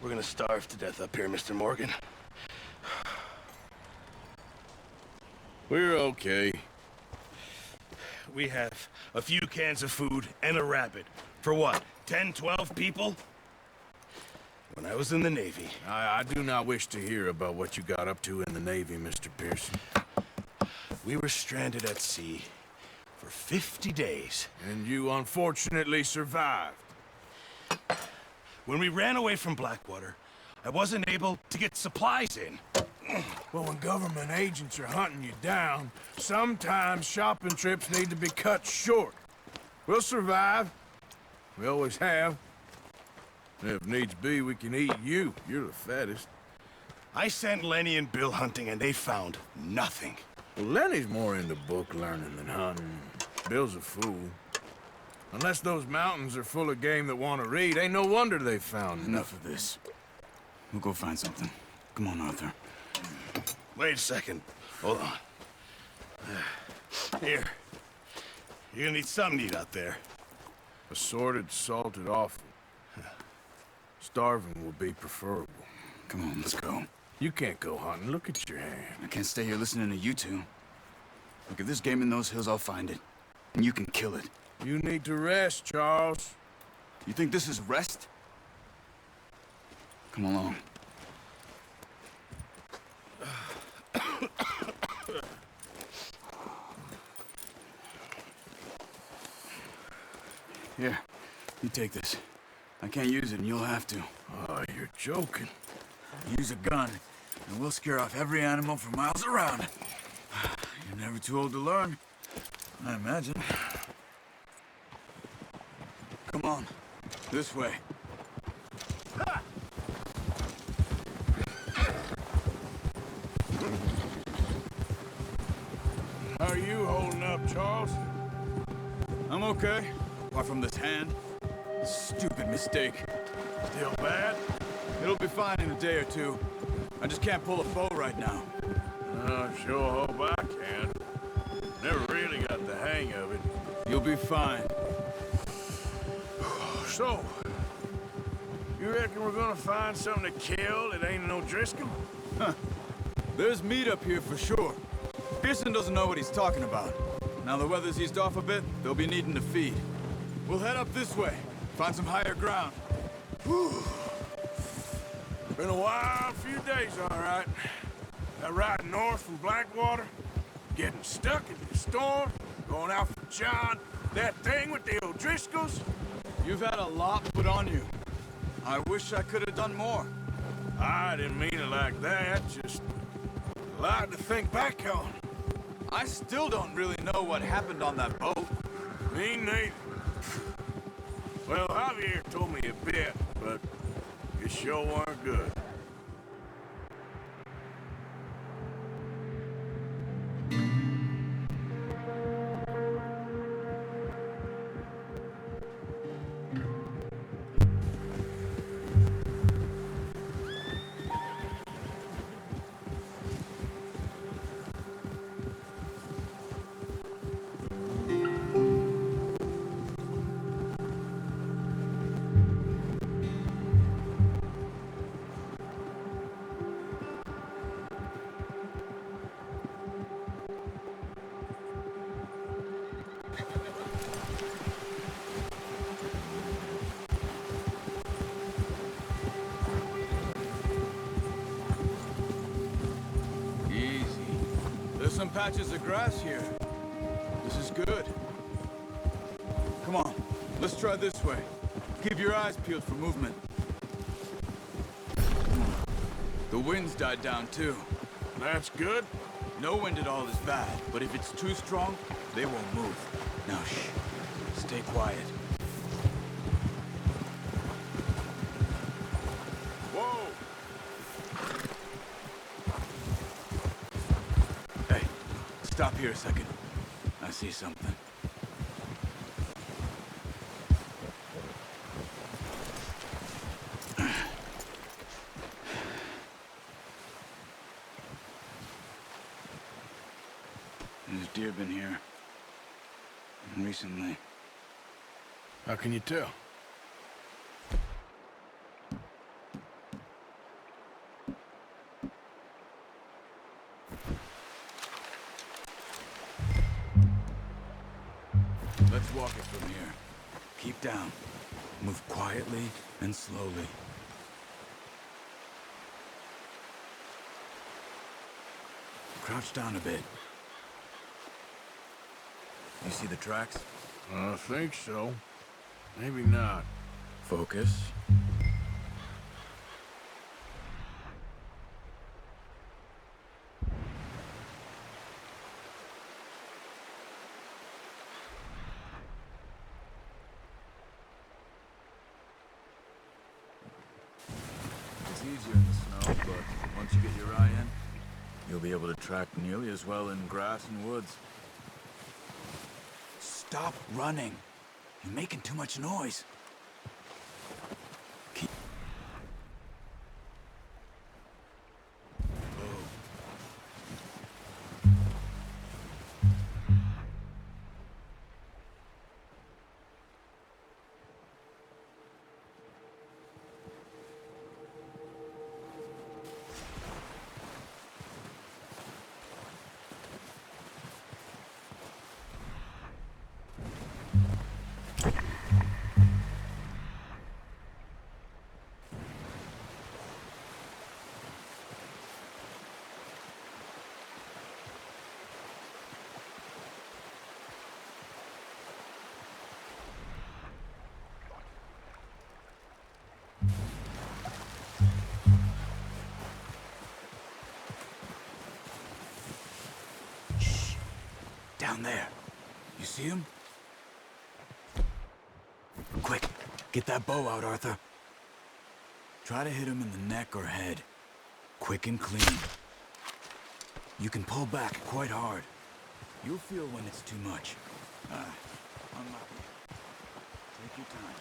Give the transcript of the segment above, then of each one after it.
We're gonna starve to death up here, Mr. Morgan. We're okay. We have a few cans of food and a rabbit. For what, 10, 12 people? When I was in the Navy... I do not wish to hear about what you got up to in the Navy, Mr. Pearson. We were stranded at sea for 50 days. And you unfortunately survived. When we ran away from Blackwater, I wasn't able to get supplies in. Well, when government agents are hunting you down, sometimes shopping trips need to be cut short. We'll survive. We always have. If needs be, we can eat you. You're the fattest. I sent Lenny and Bill hunting, and they found nothing. Well, Lenny's more into book learning than hunting. Bill's a fool. Unless those mountains are full of game that want to read, ain't no wonder they found Enough of this. We'll go find something. Come on, Arthur. Wait a second. Hold on. Here. You're gonna need something to eat out there. Assorted, salted offal. Starving will be preferable. Come on, let's go. You can't go hunting. Look at your hand. I can't stay here listening to you two. Look, if there's game in those hills, I'll find it. And you can kill it. You need to rest, Charles. You think this is rest? Come along. Here, you take this. I can't use it, and you'll have to. Oh, you're joking. Use a gun, and we'll scare off every animal for miles around. You're never too old to learn, I imagine. Come on, this way. How are you holding up, Charles? I'm okay, apart from this hand. Stupid mistake. Still bad? It'll be fine in a day or two. I just can't pull a bow right now. I sure hope I can. Never really got the hang of it. You'll be fine. So, you reckon we're gonna find something to kill that ain't no Driscoll? Huh. There's meat up here for sure. Pearson doesn't know what he's talking about. Now the weather's eased off a bit, they'll be needing to feed. We'll head up this way, find some higher ground. Whew. Been a wild few days, all right. That ride north from Blackwater, getting stuck in the storm, going out for John, that thing with the O'Driscolls. You've had a lot put on you. I wish I could have done more. I didn't mean it like that, just a lot to think back on. I still don't really know what happened on that boat. Me neither. Well, Javier told me a bit, but it sure weren't good. Some patches of grass here. This is good. Come on, let's try this way. Keep your eyes peeled for movement. The wind's died down too. That's good. No wind at all is bad, but if it's too strong, they won't move. Now shh, stay quiet. Whoa! Hey, stop here a second. I see something. There's deer been here. Recently. How can you tell? Let's walk it from here. Keep down. Move quietly and slowly. Crouch down a bit. You see the tracks? I think so. Maybe not. Focus. It's easier in the snow, but once you get your eye in, you'll be able to track nearly as well in grass and woods. Stop running. You're making too much noise. Keep... Down there. You see him? Quick, get that bow out, Arthur. Try to hit him in the neck or head. Quick and clean. You can pull back quite hard. You'll feel when it's too much. Unlucky. Take your time.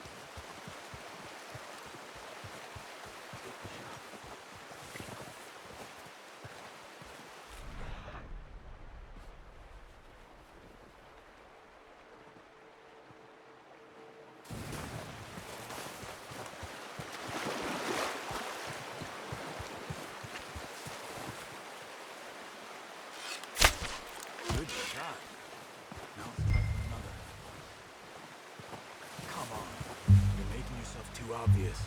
Good shot. Now it's time for another. Come on. You're making yourself too obvious.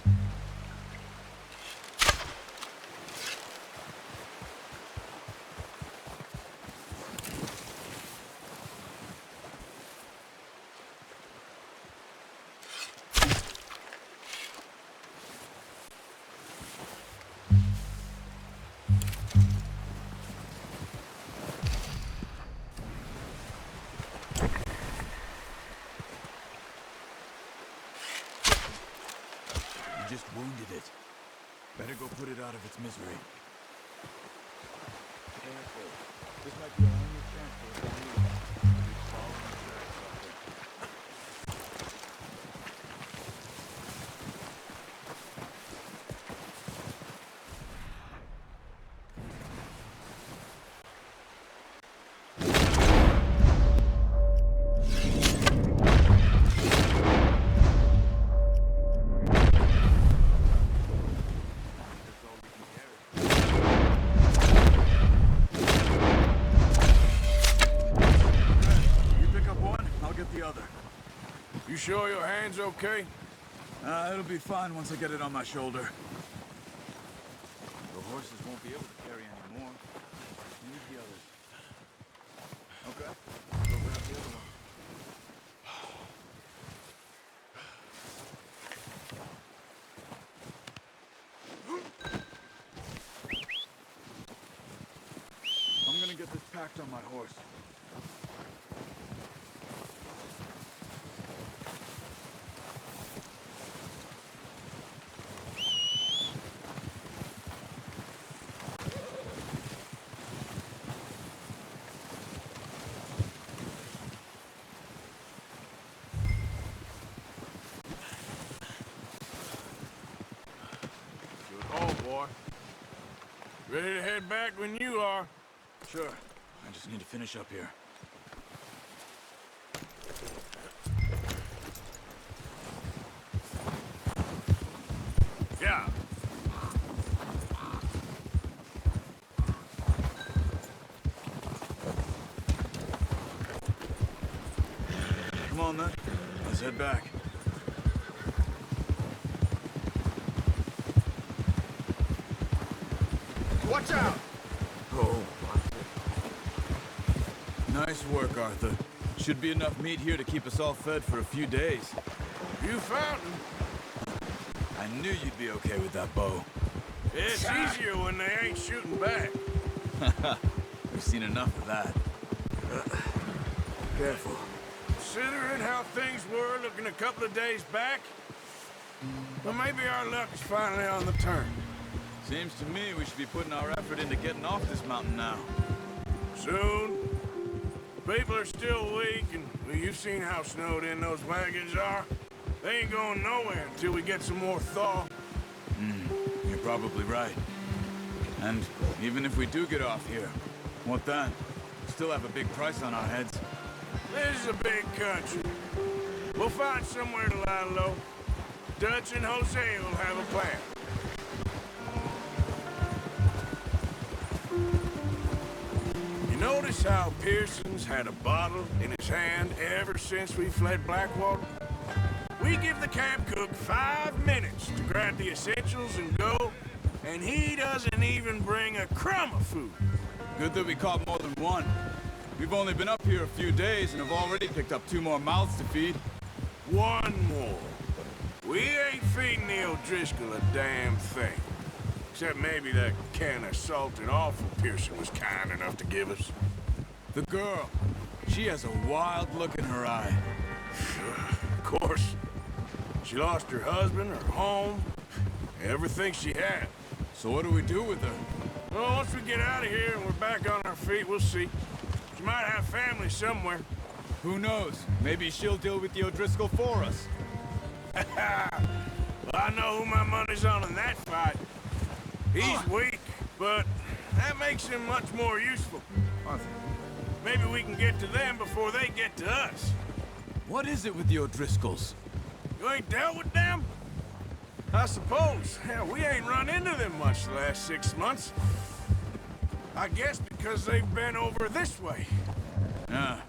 Just wounded it. Better go put it out of its misery. Careful. This might be our only chance for a good meal. We're following the tracks out there. You sure your hand's okay? It'll be fine once I get it on my shoulder. The horses won't be able to carry any more. Need the others. Okay. Go grab the other one. I'm gonna get this packed on my horse. Ready to head back when you are. Sure. I just need to finish up here. Yeah. Come on. on then. Let's head back. Watch out! Oh. Nice work, Arthur. Should be enough meat here to keep us all fed for a few days. You found him. I knew you'd be okay with that bow. It's easier when they ain't shooting back. We've seen enough of that. Careful. Considering how things were looking a couple of days back, well, maybe our luck is finally on the turn. Seems to me we should be putting our effort into getting off this mountain now. Soon. People are still weak, and well, you've seen how snowed in those wagons are. They ain't going nowhere until we get some more thaw. You're probably right. And even if we do get off here, what then? We still have a big price on our heads. This is a big country. We'll find somewhere to lie low. Dutch and Jose will have a plan. You notice how Pearson's had a bottle in his hand ever since we fled Blackwater? We give the camp cook 5 minutes to grab the essentials and go, and he doesn't even bring a crumb of food. Good that we caught more than one. We've only been up here a few days and have already picked up 2 more mouths to feed. One more. We ain't feeding the O'Driscoll a damn thing. Except maybe that can of salted offal Pearson was kind enough to give us. The girl, she has a wild look in her eye. Of course. She lost her husband, her home, everything she had. So what do we do with her? Well, once we get out of here and we're back on our feet, we'll see. She might have family somewhere. Who knows? Maybe she'll deal with the O'Driscoll for us. Well, I know who my money's on in that fight. He's weak, but that makes him much more useful. Arthur. Maybe we can get to them before they get to us. What is it with the O'Driscolls? You ain't dealt with them? I suppose. Hell, we ain't run into them much the last 6 months. I guess because they've been over this way. Yeah.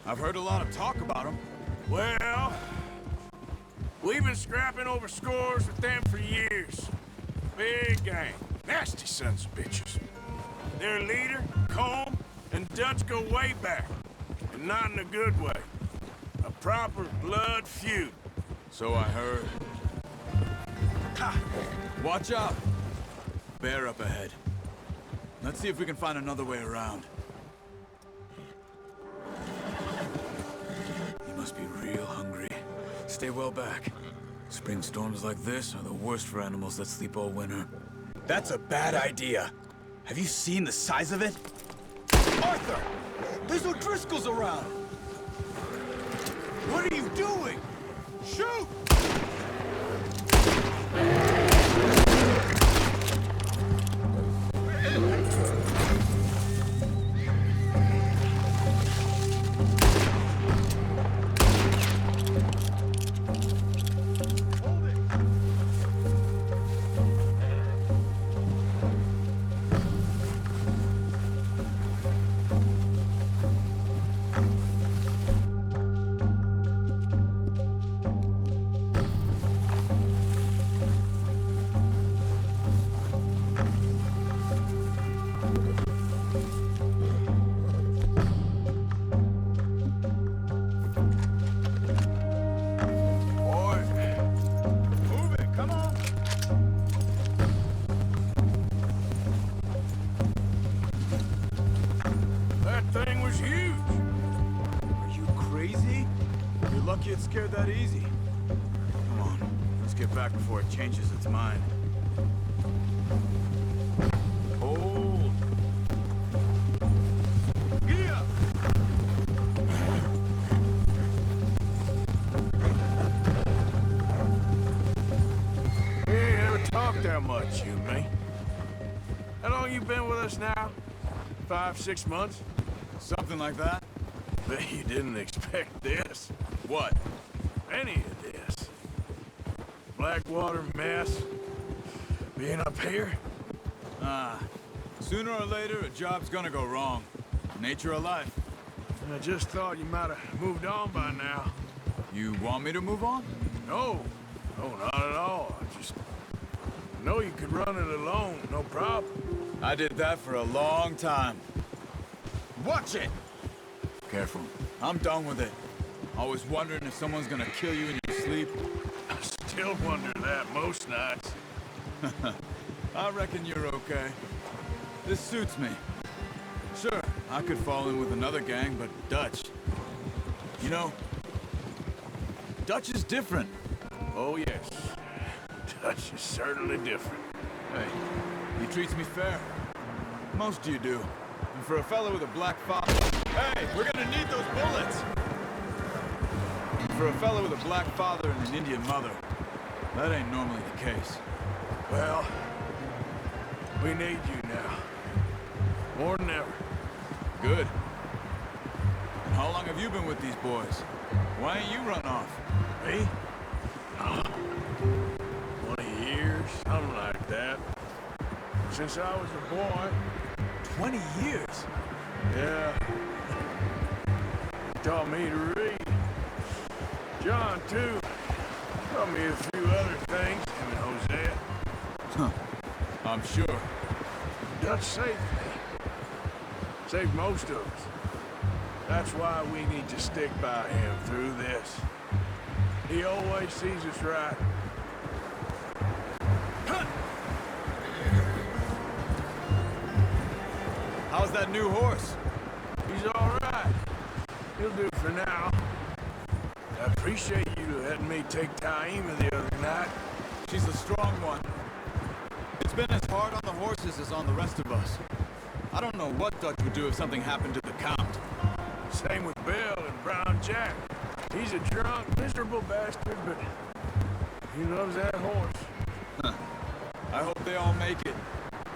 I've heard a lot of talk about them. Well, we've been scrapping over scores with them for years. Big gang. Nasty sons of bitches. Their leader, Combe, and Dutch go way back. And not in a good way. A proper blood feud. So I heard. Ha! Watch out! Bear up ahead. Let's see if we can find another way around. You must be real hungry. Stay well back. Spring storms like this are the worst for animals that sleep all winter. That's a bad idea. Have you seen the size of it? Arthur! There's O'Driscolls around! What are you doing? Shoot! Lucky it scared that easy. Come on, let's get back before it changes its mind. Hold. Giddy up! We ain't ever talked that much, you and me. How long you been with us now? 5, 6 months? Something like that? Bet you didn't expect this. What? Any of this. Blackwater mess. Being up here. Sooner or later, a job's gonna go wrong. Nature of life. I just thought you might have moved on by now. You want me to move on? No, no, not at all. I just know you could run it alone, no problem. I did that for a long time. Watch it! Careful. I'm done with it. Always wondering if someone's gonna kill you in your sleep. I still wonder that most nights. I reckon you're okay. This suits me. Sure, I could fall in with another gang, but Dutch... You know, Dutch is different. Oh, yes. Dutch is certainly different. Hey, he treats me fair. Most of you do. And for a fellow with a black father... Hey, we're gonna need those bullets! And for a fellow with a black father and an Indian mother, that ain't normally the case. Well, we need you now. More than ever. Good. And how long have you been with these boys? Why ain't you run off? Me? 20 years, something like that. Since I was a boy. 20 years? Yeah. Taught me to read. John, too. Taught me a few other things, him and Hosea. Huh. I'm sure. Dutch saved me. Saved most of us. That's why we need to stick by him through this. He always sees us right. How's that new horse? He's all right. He'll do for now. I appreciate you letting me take Taima the other night. She's a strong one. It's been as hard on the horses as on the rest of us. I don't know what Dutch would do if something happened to the Count. Same with Bill and Brown Jack. He's a drunk, miserable bastard, but he loves that horse. Huh. I hope they all make it.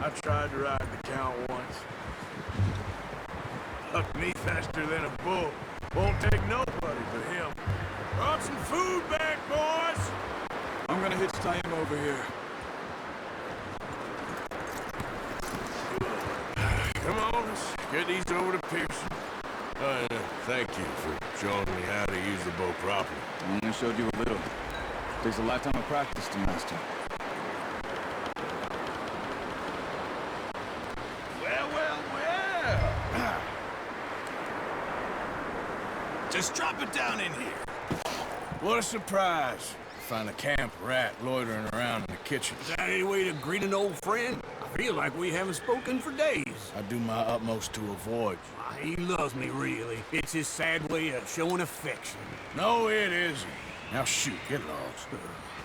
I tried to ride the Count once. Hucked me faster than a bull. Won't take nobody but him. Brought some food back, boys! I'm gonna hitch Taima over here. Come on, let's get these over to Pearson. Thank you for showing me how to use the bow properly. I only showed you a little. Takes a lifetime of practice to master. Well. Just drop it down in here. What a surprise. Find a camp rat loitering around in the kitchen. Is that any way to greet an old friend? I feel like we haven't spoken for days. I do my utmost to avoid you. He loves me, really. It's his sad way of showing affection. No, it isn't. Now shoot, get lost.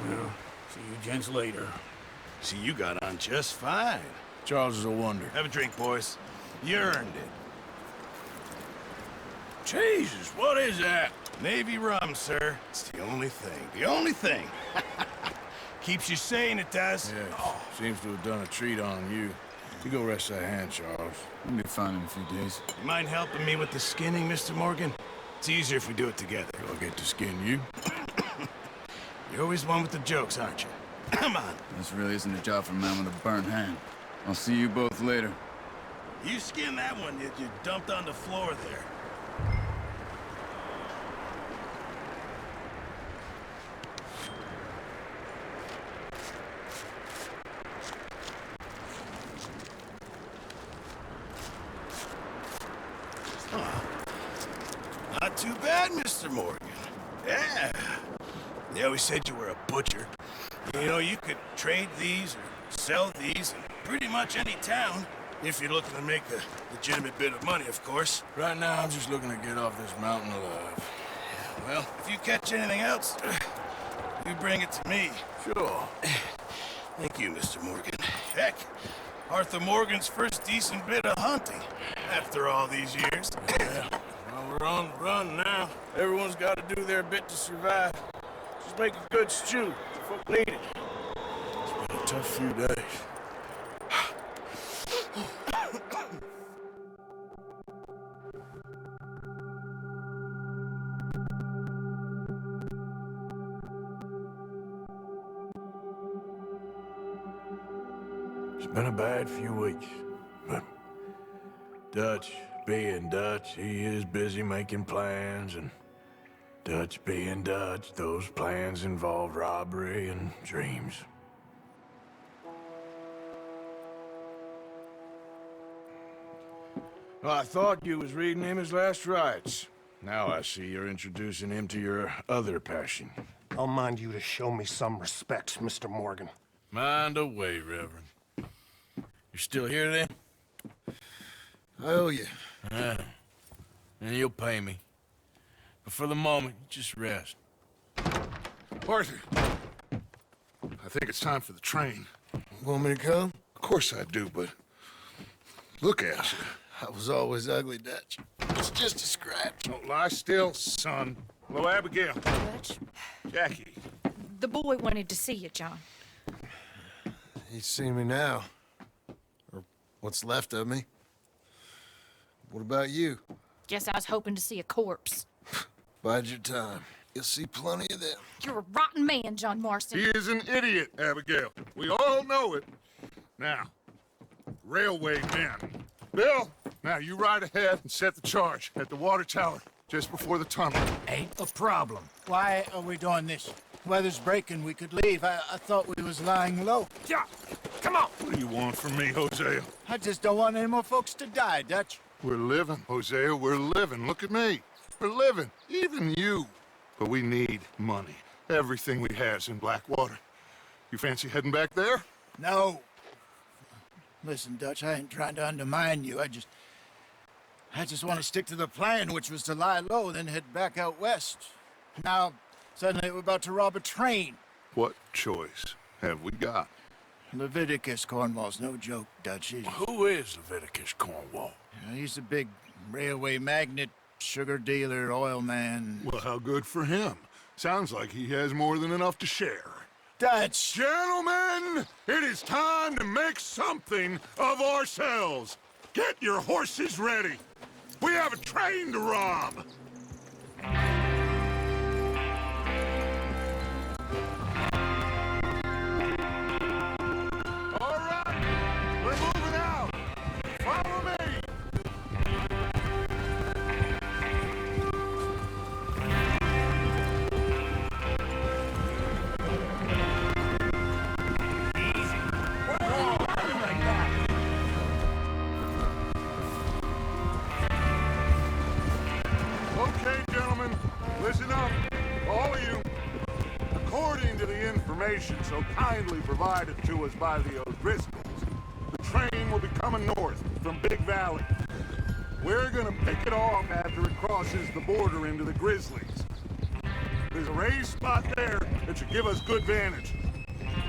Well, see you gents later. See, you got on just fine. Charles is a wonder. Have a drink, boys. You earned it. Jesus, what is that? Navy rum, sir. It's the only thing. The only thing. Keeps you sane, it does. Yes, seems to have done a treat on you. You go rest that hand, Charles. I'll be fine in a few days. You mind helping me with the skinning, Mr. Morgan? It's easier if we do it together. Do I get to skin you? You're always one with the jokes, aren't you? Come on. This really isn't a job for a man with a burnt hand. I'll see you both later. You skin that one that you dumped on the floor there. Not too bad, Mr. Morgan. Yeah. They always said you were a butcher. You know, you could trade these or sell these in pretty much any town, if you're looking to make a legitimate bit of money, of course. Right now, I'm just looking to get off this mountain alive. Well, if you catch anything else, you bring it to me. Sure. Thank you, Mr. Morgan. Heck, Arthur Morgan's first decent bit of hunting after all these years. Yeah. Well, we're on the run now. Everyone's got to do their bit to survive. Just make a good stew. Folk need it. It's been a tough few days. It's been a bad few weeks, but Dutch, being Dutch, he is busy making plans and Dutch being Dutch, those plans involved robbery and dreams. Well, I thought you was reading him his last rites. Now I see you're introducing him to your other passion. I'll mind you to show me some respect, Mr. Morgan. Mind away, Reverend. You still here then? I owe you. And you'll pay me. But for the moment, just rest. Arthur, I think it's time for the train. Want me to come? Of course I do, but look at you. I was always ugly, Dutch. It's just a scratch. Don't lie still, son. Hello, Abigail. Dutch, Jackie. the boy wanted to see you, John. He's seen me now. Or what's left of me. What about you? Guess I was hoping to see a corpse. Bide your time. You'll see plenty of them. You're a rotten man, John Marston. He is an idiot, Abigail. We all know it. Now, railway men. Bill, now you ride ahead and set the charge at the water tower just before the tunnel. Ain't a problem. Why are we doing this? Weather's breaking, we could leave. I thought we was lying low. Yeah, come on. What do you want from me, Hosea? I just don't want any more folks to die, Dutch. We're living, Hosea, we're living. Look at me. We're living, even you. But we need money. Everything we has in Blackwater. You fancy heading back there? No. Listen, Dutch, I ain't trying to undermine you. I just want to stick to the plan, which was to lie low, then head back out west. Now, suddenly we're about to rob a train. What choice have we got? Leviticus Cornwall's no joke, Dutch. Who is Leviticus Cornwall? He's a big railway magnate, sugar dealer, oil man. Well, how good for him. Sounds like he has more than enough to share. Dutch! Gentlemen, it is time to make something of ourselves. Get your horses ready. We have a train to rob. All right, we're moving out. Follow me. Okay, gentlemen, listen up, all of you. According to the information so kindly provided to us by the O'Driscolls, the train will be coming north from Big Valley. We're gonna pick it off after it crosses the border into the Grizzlies. There's a raised spot there that should give us good vantage.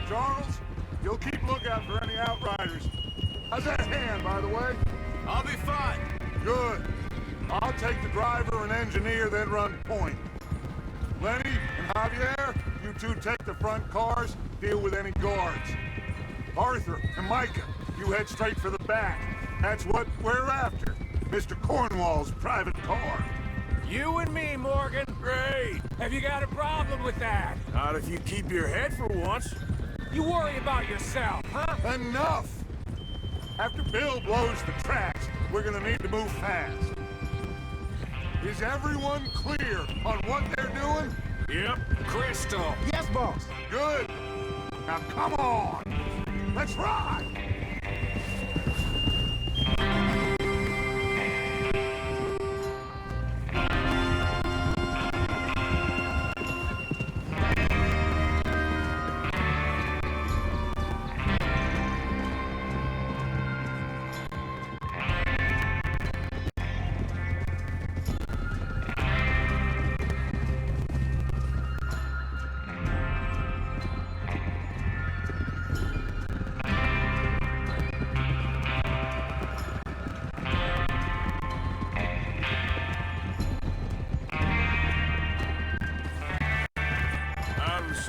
Charles, you'll keep lookout for any outriders. How's that hand, by the way? I'll be fine. Good. I'll take the driver and engineer, then run point. Lenny and Javier, you two take the front cars, deal with any guards. Arthur and Micah, you head straight for the back. That's what we're after. Mr. Cornwall's private car. You and me, Morgan. Great. Have you got a problem with that? Not if you keep your head for once. You worry about yourself, huh? Enough! After Bill blows the tracks, we're gonna need to move fast. Is everyone clear on what they're doing? Yep. Crystal. Yes, boss. Good. Now come on. Let's ride.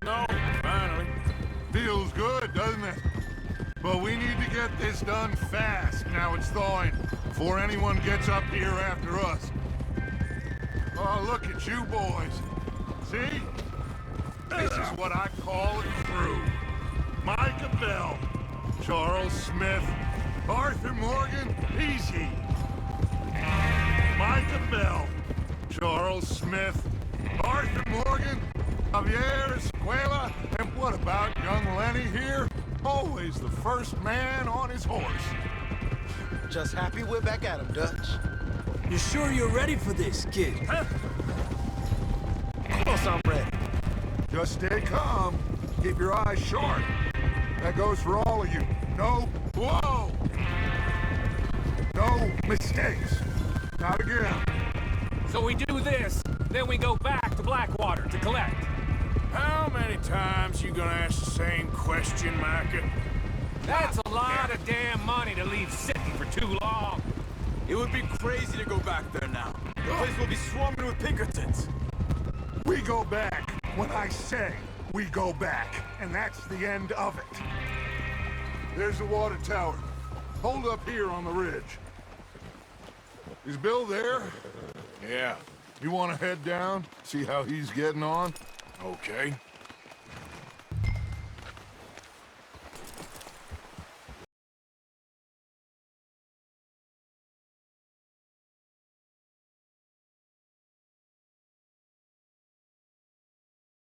Snow, finally. Feels good, doesn't it? But we need to get this done fast. Now it's thawing, before anyone gets up here after us. Oh, look at you boys. See? This is what I call a crew. Micah Bell, Charles Smith, Arthur Morgan, easy. Micah Bell, Charles Smith, Arthur Morgan, Javier, Escuela, and what about young Lenny here? Always the first man on his horse. Just happy we're back at him, Dutch. You sure you're ready for this, kid? Huh? Of course I'm ready. Just stay calm. Keep your eyes sharp. That goes for all of you. No, whoa! No mistakes. Not again. So we do this, then we go back to Blackwater to collect. How many times you gonna ask the same question, Micah? That's a lot of damn money to leave sitting for too long. It would be crazy to go back there now. The place will be swarming with Pinkertons. We go back when I say we go back, and that's the end of it. There's the water tower. Hold up here on the ridge. Is Bill there? Yeah, You want to head down, see how he's getting on? okay.